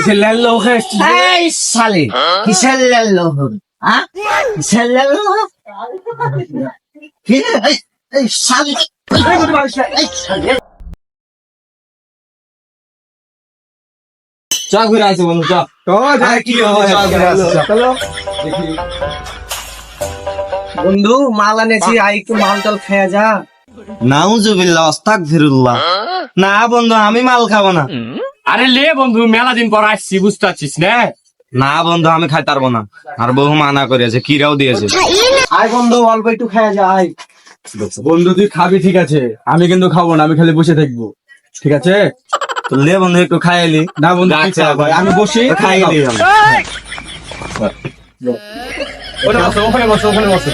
এই শালি কিসের লোহ কিসের লোহ কি এই শালি চ ঘুরে আছে বন্ধু চ কি বন্ধু মাল এনেছি আই একটু মাল টাল খেয়ে যা। নাউজুবিল্লাহ আস্তাগফিরুল্লাহ। না বন্ধু আমি মাল খাবো না। আরে লে বন্ধু মেলা দিন পর আসছি বুঝতে পারছিস না। না বন্ধু আমি খাইতে পারবো না, আর বহু মানা করেছে, কিরাও দিয়েছে। আয় বন্ধু অল্প একটু খেয়ে যা আয়। বন্ধু তুই খাবি ঠিক আছে, আমি কিন্তু খাবো না, আমি খালি বসে থাকবো ঠিক আছে। তো লে বন্ধু একটু খাইলি। না বন্ধু তুই আচ্ছা, খা ভাই, আমি বসি খাইলি। ওখানে বসো ওখানে বসো।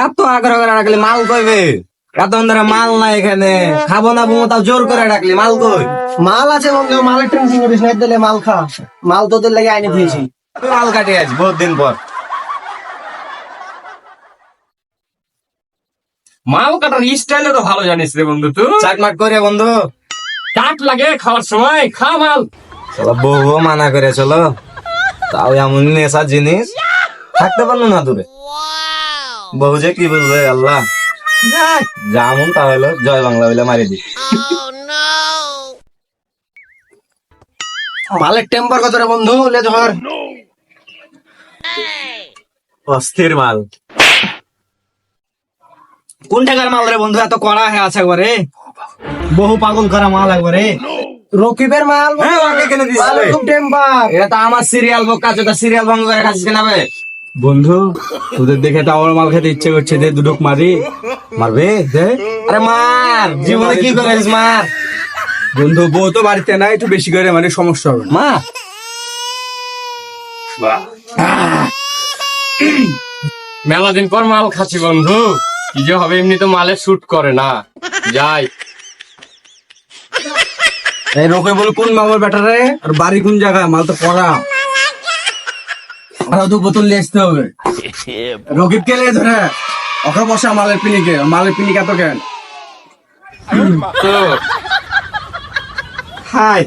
এত আগ্রহ করে রাখলি মাল কইবে, এত ধরে মাল নাই এখানে, খাবো না বুমো তাও জোর করে রাখলি, মাল কই? মাল আছে বন্ধু, মালের টেনশন করিস না, দিলে মাল খা, মাল তোদের লাগে আইনে দিয়েছি। আমি মাল কাটে আছি বহুত দিন পর। মাল কাটার স্টাইলে তো ভালো জানিস রে বন্ধু তুই। চাটমাট করে বন্ধু, কাট লাগে খাওয়ার সময় খা মাল। চলো বহু মানা করে চলো, তাও এমন নেশা জিনিস থাকতে পারলো না দূরে। বহু যে কি বলবে আল্লাহ, যেমন তাহলে জয় বাংলা বলে মারি দি। মালের টেম্পার কত রে বন্ধু, লে ধর। অস্থির মাল। কোন টাকার মাল রে বন্ধু, এত কড়া হয়ে আছে একবারে, বহু পাগল করা মাল একবারে। রকিবের মাল হ্যাঁ, ওকে কেন দিছিস রে? খুব টেম্পার। এটা তো আমার সিরিয়াল বক্কা আছে, সিরিয়াল ভঙ্গ করে খাচ্ছিস কেন বে? বন্ধু তোদের দেখে তো আমার মাল খেতে ইচ্ছে করছে, দে দুটোক মারি। মারবে দে আরে মার, জীবনে কি করেছিস মার। বন্ধু, বউ তো বাড়িতে নাই, একটু বেশি করে মানে সমস্যা হবে। মা মেলা দিন পর মাল খাচ্ছি বন্ধু, কি যে হবে, এমনি তো মালে শুট করে না। যাই এই রকে বল কোন মামার বেটা রে, আর বাড়ি কোন জায়গায়, মাল তো পড়া। আর দু বোতল নিয়ে আসতে হবে। রকিব কে লে ধরে ওকে বসা মালের পিনিকে, মালের পিনিক এত কেন? তো হাই,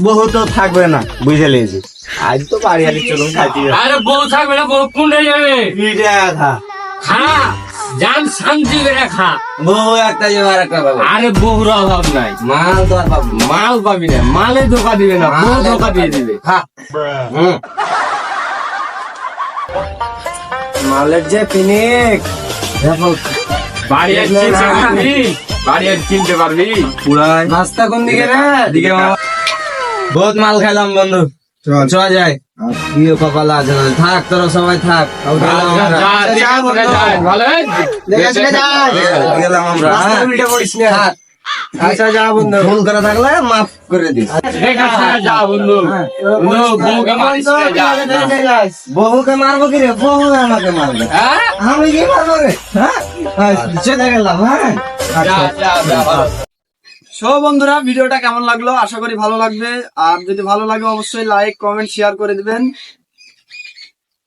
বহু তো থাকবে না বুঝে লিয়েছি, আজ তো বাড়ি আলি চলুন খাইতে হবে। আরে বউ থাকবে না, বউ কোনটা যাবে? পিঠে খা, খা জান শান্তি করে খা। বহু একটা যাবে আর একটা পাবো। আরে বহুর অভাব নাই, মাল তো আর পাবো না। মাল পাবি না, মালে ধোকা দিবে না, বউ ধোকা দিয়ে দিবে। খা। হুম। মালের যে পিনিক বাড়ি আর চিনতে পারবি, বাড়ি আর চিনতে পারবি। পুরাই রাস্তা কোন দিকে রে? দিকে মামা। বহুত মাল খাইলাম বন্ধু, চল চল যাই। প্রিয় কপাল আছে না, থাক তোরা সবাই থাক। গেলাম আমরা। গেলাম আমরা। রাস্তা উল্টে পড়িস না। থাক। আচ্ছা যা বন্ধু। ভুল করে থাকলে মাফ করে দিস। যা বন্ধু, বন্ধু বউকে মারিস না, যা। বহুকে মারবো কি রে, বহু আমাকে মারবে। হ্যাঁ? আমি কি মারবো রে? হ্যাঁ, চলে গেলাম। হ্যাঁ, যা, যা, যা, ভালো। সো বন্ধুরা, ভিডিওটা কেমন লাগলো, আশা করি ভালো লাগবে। আর যদি ভালো লাগে অবশ্যই লাইক কমেন্ট শেয়ার করে দিবেন।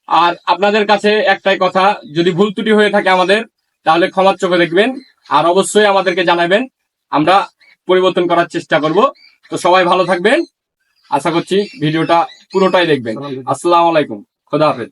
আর আপনাদের কাছে একটাই কথা, যদি ভুল ত্রুটি হয়ে থাকে আমাদের, তাহলে ক্ষমার চোখে দেখবেন, আর অবশ্যই আমাদেরকে জানাবেন, আমরা পরিবর্তন করার চেষ্টা করব। তো সবাই ভালো থাকবেন, আশা করছি ভিডিওটা পুরোটাই দেখবেন। আসসালামু আলাইকুম, খোদা হাফেজ।